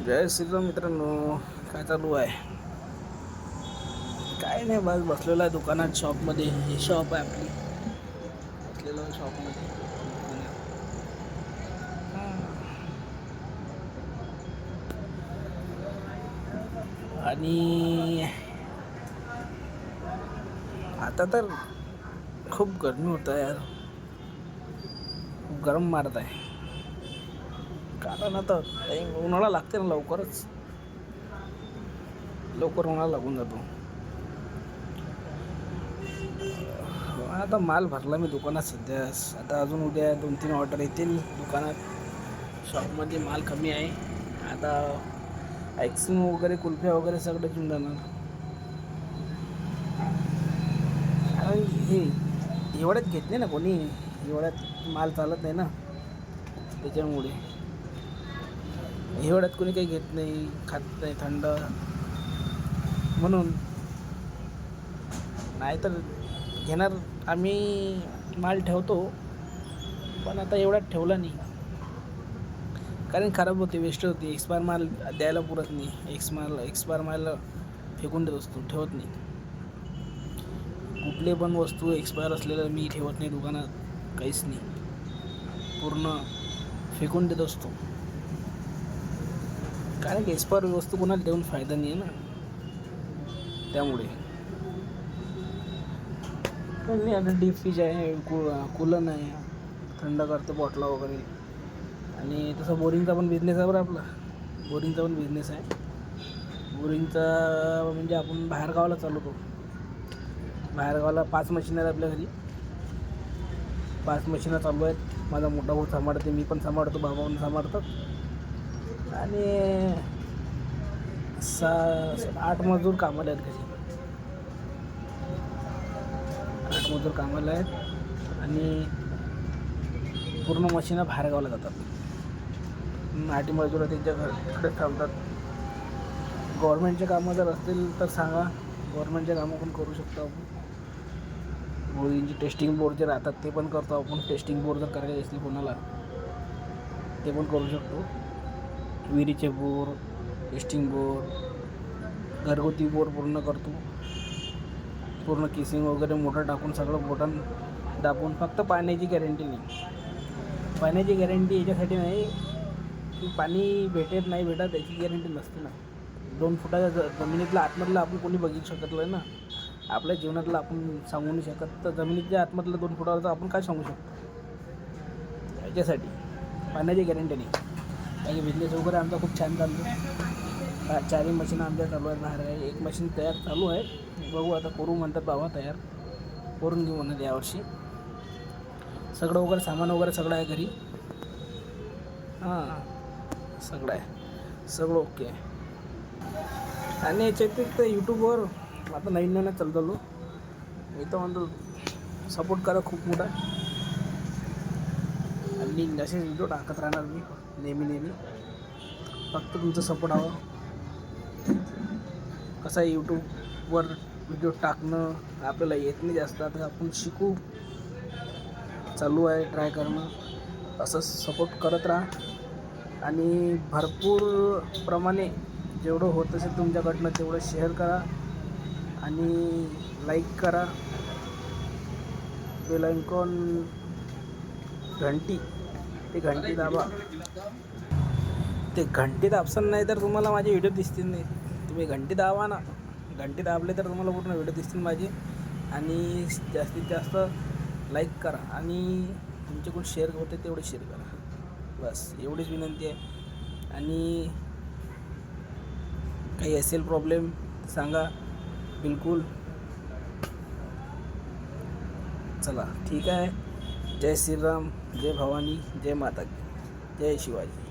जय श्रीराम मित्रांनो. काय चालू आहे? काय नाही, बस बसलेलो आहे दुकानात, शॉपमध्ये. हे शॉप आहे आपली. बसलेलो आहे शॉपमध्ये दुकानात. आणि आता तर खूप गरमी होत आहे यार. खूप गरम मारत आहे. कारण आता उन्हाळा लागते ना, लवकर उन्हाळा लागून जातो. आता माल भरला मी दुकानात सध्या. आता अजून उद्या 2-3 ऑर्डर येतील दुकानात. शॉपमध्ये माल कमी आहे आता. आईस्क्रीम वगैरे, कुल्फ्या वगैरे सगळं घेऊन जाणार. आणि हे एवढ्यात घेत नाही ना कोणी. एवढ्यात माल चालत नाही ना, त्याच्यामुळे एवढ्यात कोणी काही घेत नाही, खात नाही थंड म्हणून. नाही तर घेणार आम्ही. माल ठेवतो, पण आता एवढ्यात ठेवला नाही, कारण खराब होते, वेस्ट होते. एक्सपायर माल द्यायला पुरत नाही. एक्सपायर माल फेकून देत असतो, ठेवत नाही. कुठले पण वस्तू एक्सपायर असलेल्या मी ठेवत नाही दुकानात, काहीच नाही. पूर्ण फेकून देत असतो, कारण की एक्सपायर वस्तू कोणाला देऊन फायदा नाही आहे ना, त्यामुळे. नाही, आता डीप फ्रीज आहे, कूलर आहे, थंड करते बॉटला वगैरे. आणि तसं बोरिंगचा पण बिझनेस आहे बरं आपला. बोरिंगचा पण बिझनेस आहे. बोरिंगचा म्हणजे आपण बाहेर गावाला चालवतो. बाहेर गावाला 5 मशीन आहेत आपल्या घरी. 5 मशीनं चालू आहेत. माझा मोठा भाऊ सांभाळते, मी पण सांभाळतो, बाबा पण सांभाळतात. आणि 8 मजूर कामाला आहेत घरी. 8 मजूर कामाला आहेत आणि पूर्ण मशीनं बाहेर गावाला जातात. 8 मजूर त्यांच्या घराकडे थांबतात. गव्हर्नमेंटचे कामं जर असतील तर सांगा, गव्हर्नमेंटचे कामं पण करू शकतो आपण. बोरिंगची टेस्टिंग बोर्ड जे राहतात ते पण करतो आपण. टेस्टिंग बोर्ड जर करायचे असतील कोणाला, ते पण करू शकतो. विहिरीचे बोर, टेस्टिंग बोर, घरगुती बोर पूर्ण करतो. पूर्ण केसिंग वगैरे मोटर टाकून, सगळं बटन दाबून. फक्त पाण्याची गॅरंटी नाही. पाण्याची गॅरंटी याच्यासाठी नाही की पाणी भेटत नाही भेटत याची गॅरंटी नसते ना. 2 फुटाच्या जमिनीतला आतमधला आपण कोणी बघू शकत नाही ना. आपल्या जीवनातलं आपण सांगू नाही शकत, तर जमिनीच्या आतमधलं 2 फुटावरचं आपण काय सांगू शकतो. याच्यासाठी पाण्याची गॅरंटी नाही. काही बिझनेस वगैरे आमचा खूप छान चालतो. 4 मशीन आमच्या चालू आहेत बाहेर आहे. 1 मशीन तयार चालू आहे, बघू आता. करू म्हणतात बाबा, तयार करून घेऊ म्हणत यावर्षी. सगळं वगैरे सामान वगैरे सगळं आहे घरी. सगळं आहे, सगळं ओके आहे. आणि याच्यात तर यूट्यूबवर आता नवीन चालतो. मी तर म्हणतो सपोर्ट करा खूप मोठा. आणि असे व्हिडिओ टाकत राहणार मी नेहमी. फक्त तुमचा सपोर्ट हवा. कसं आहे, यूट्यूबवर व्हिडिओ टाकणं आपल्याला येत नाही जास्त. आता आपण शिकू, चालू आहे ट्राय करणं. असं सपोर्ट करत राहा. आणि भरपूर प्रमाणे जेवढं होत असेल तुमच्याकडनं तेवढं शेअर करा आणि लाईक करा. बेल आयकॉन, घंटी दाबा. ते घंटी दाबसान नाही तर तुम्हाला माझे व्हिडिओ दिसतील नाही. तुम्ही घंटी दाबा ना. घंटी दाबले तर तुम्हाला पूर्ण व्हिडिओ दिसतील माझे. आणि जास्तीत जास्त लाईक करा आणि तुमच्याकडून शेअर होते तेवढे शेअर करा. बस एवढीच विनंती आहे. आणि काही असेल प्रॉब्लेम सांगा, बिलकुल. चला ठीक आहे. जय श्रीराम, जय भवानी, जय माता की, जय शिवाजी.